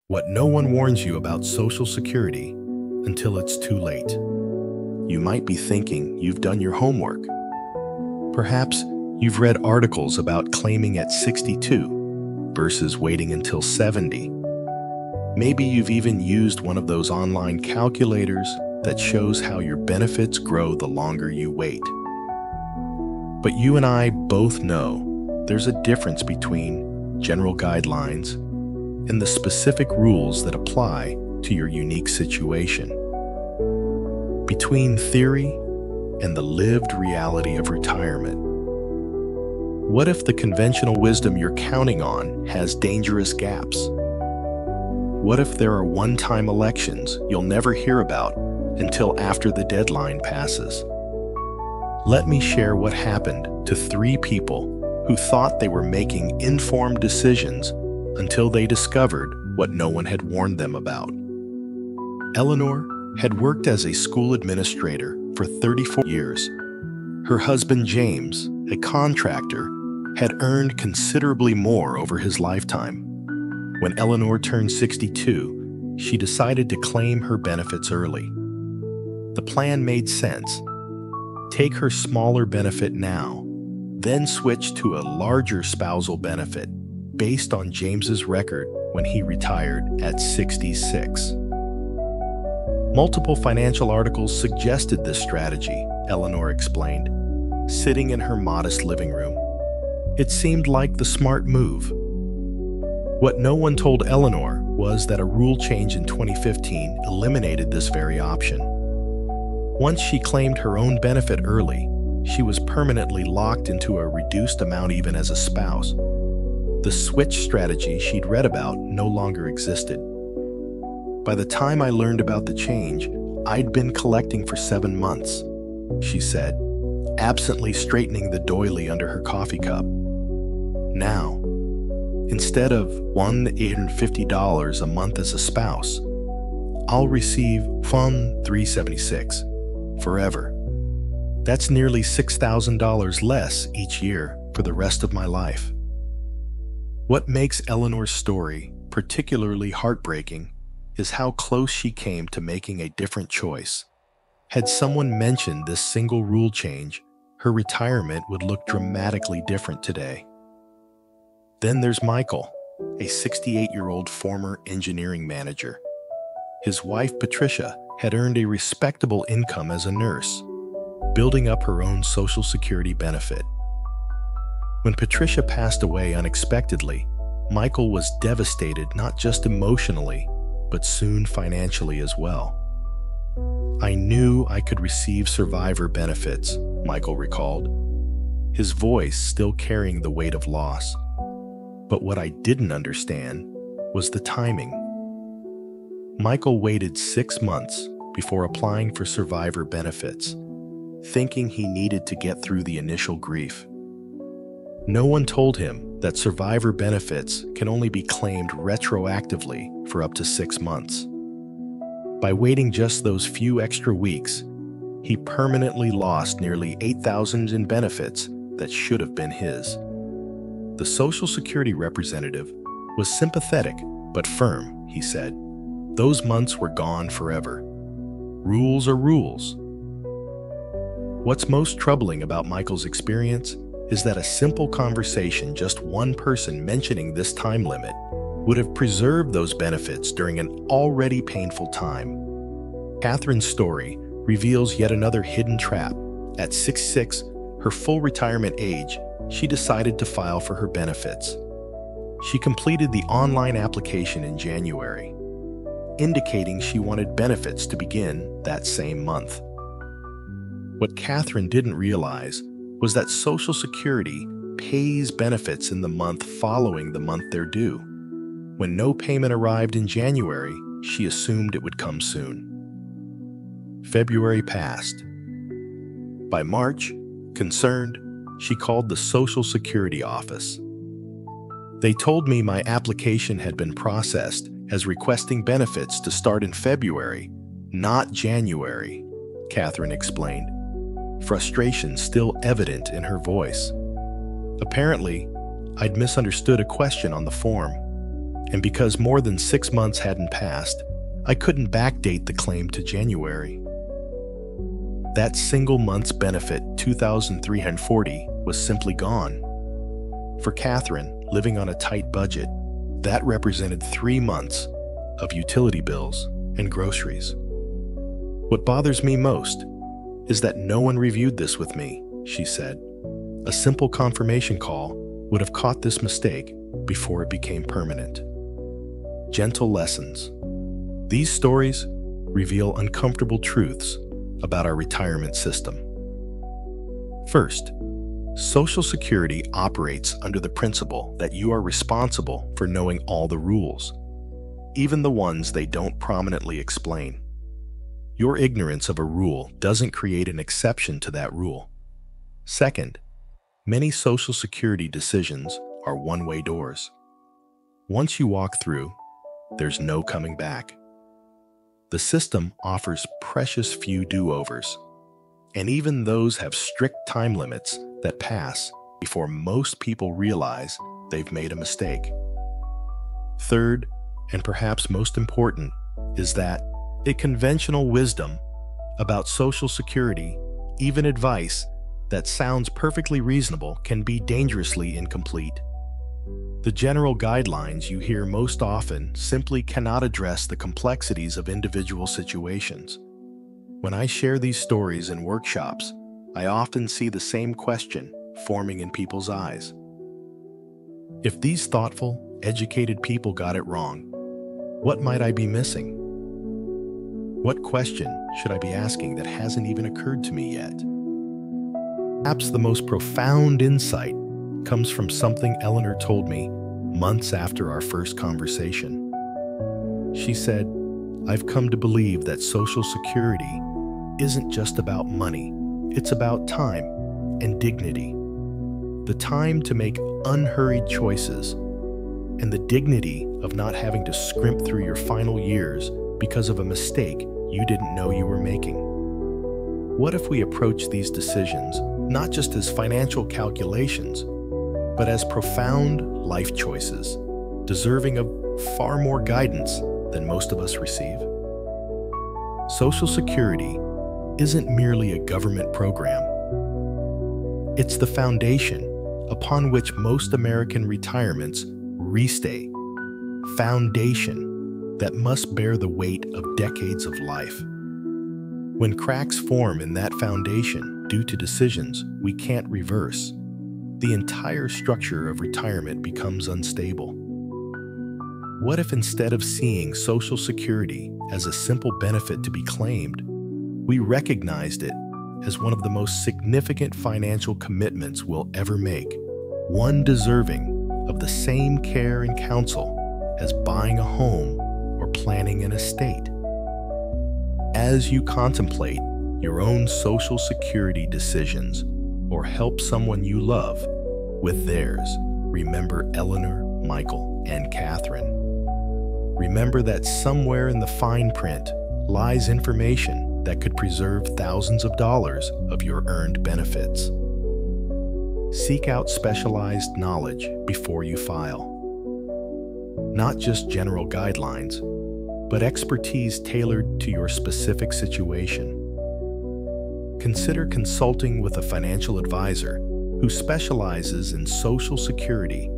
What no one warns you about Social Security until it's too late. You might be thinking you've done your homework. Perhaps you've read articles about claiming at 62 versus waiting until 70. Maybe you've even used one of those online calculators that shows how your benefits grow the longer you wait. But you and I both know there's a difference between general guidelines and the specific rules that apply to your unique situation. Between theory and the lived reality of retirement. What if the conventional wisdom you're counting on has dangerous gaps? What if there are one-time elections you'll never hear about until after the deadline passes? Let me share what happened to 3 people who thought they were making informed decisions until they discovered what no one had warned them about. Eleanor had worked as a school administrator for 34 years. Her husband, James, a contractor, had earned considerably more over his lifetime. When Eleanor turned 62, she decided to claim her benefits early. The plan made sense. Take her smaller benefit now, then switch to a larger spousal benefit based on James's record when he retired at 66. Multiple financial articles suggested this strategy, Eleanor explained, sitting in her modest living room. It seemed like the smart move. What no one told Eleanor was that a rule change in 2015 eliminated this very option. Once she claimed her own benefit early, she was permanently locked into a reduced amount even as a spouse. The switch strategy she'd read about no longer existed. By the time I learned about the change, I'd been collecting for 7 months, she said, absently straightening the doily under her coffee cup. Now, instead of $1,850 a month as a spouse, I'll receive $376 forever. That's nearly $6,000 less each year for the rest of my life. What makes Eleanor's story particularly heartbreaking is how close she came to making a different choice. Had someone mentioned this single rule change, her retirement would look dramatically different today. Then there's Michael, a 68-year-old former engineering manager. His wife, Patricia, had earned a respectable income as a nurse, building up her own Social Security benefit. When Patricia passed away unexpectedly, Michael was devastated not just emotionally, but soon financially as well. I knew I could receive survivor benefits, Michael recalled, his voice still carrying the weight of loss. But what I didn't understand was the timing. Michael waited 6 months before applying for survivor benefits, thinking he needed to get through the initial grief. No one told him that survivor benefits can only be claimed retroactively for up to 6 months. By waiting just those few extra weeks, he permanently lost nearly $8,000 in benefits that should have been his. The Social Security representative was sympathetic but firm, he said. Those months were gone forever. Rules are rules. What's most troubling about Michael's experience is that a simple conversation, just one person mentioning this time limit, would have preserved those benefits during an already painful time. Catherine's story reveals yet another hidden trap. At 66, her full retirement age, she decided to file for her benefits. She completed the online application in January, indicating she wanted benefits to begin that same month. What Catherine didn't realize was that Social Security pays benefits in the month following the month they're due. When no payment arrived in January, she assumed it would come soon. February passed. By March, concerned, she called the Social Security office. They told me my application had been processed as requesting benefits to start in February, not January, Catherine explained, frustration still evident in her voice. Apparently, I'd misunderstood a question on the form. And because more than 6 months hadn't passed, I couldn't backdate the claim to January. That single month's benefit, $2,340, was simply gone. For Catherine, living on a tight budget, that represented 3 months of utility bills and groceries. What bothers me most is that no one reviewed this with me, she said. A simple confirmation call would have caught this mistake before it became permanent. Gentle lessons. These stories reveal uncomfortable truths about our retirement system. First, Social Security operates under the principle that you are responsible for knowing all the rules, even the ones they don't prominently explain. Your ignorance of a rule doesn't create an exception to that rule. Second, many Social Security decisions are one-way doors. Once you walk through, there's no coming back. The system offers precious few do-overs, and even those have strict time limits that pass before most people realize they've made a mistake. Third, and perhaps most important, is that a conventional wisdom about Social Security, even advice that sounds perfectly reasonable, can be dangerously incomplete. The general guidelines you hear most often simply cannot address the complexities of individual situations. When I share these stories in workshops, I often see the same question forming in people's eyes. If these thoughtful, educated people got it wrong, what might I be missing? What question should I be asking that hasn't even occurred to me yet? Perhaps the most profound insight comes from something Eleanor told me months after our first conversation. She said, "I've come to believe that Social Security isn't just about money. It's about time and dignity. The time to make unhurried choices and the dignity of not having to scrimp through your final years because of a mistake you didn't know you were making." What if we approach these decisions not just as financial calculations, but as profound life choices, deserving of far more guidance than most of us receive? Social Security isn't merely a government program. It's the foundation upon which most American retirements restay, foundation that must bear the weight of decades of life. When cracks form in that foundation due to decisions we can't reverse, the entire structure of retirement becomes unstable. What if instead of seeing Social Security as a simple benefit to be claimed, we recognized it as one of the most significant financial commitments we'll ever make, one deserving of the same care and counsel as buying a home or planning an estate? As you contemplate your own Social Security decisions or help someone you love with theirs, remember Eleanor, Michael, and Catherine. Remember that somewhere in the fine print lies information that could preserve thousands of dollars of your earned benefits. Seek out specialized knowledge before you file. Not just general guidelines, but expertise tailored to your specific situation. Consider consulting with a financial advisor who specializes in Social Security,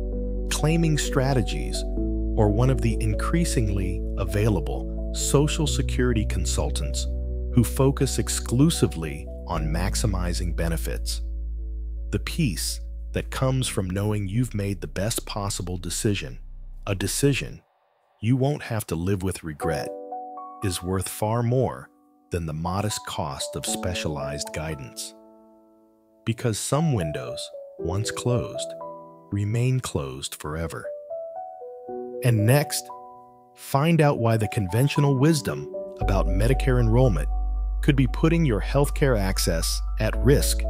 claiming strategies, or one of the increasingly available Social Security consultants who focus exclusively on maximizing benefits. The peace that comes from knowing you've made the best possible decision, a decision you won't have to live with regret, is worth far more than the modest cost of specialized guidance. Because some windows, once closed, remain closed forever. And next, find out why the conventional wisdom about Medicare enrollment could be putting your healthcare access at risk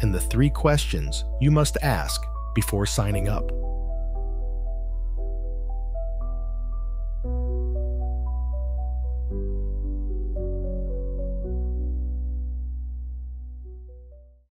and the 3 questions you must ask before signing up.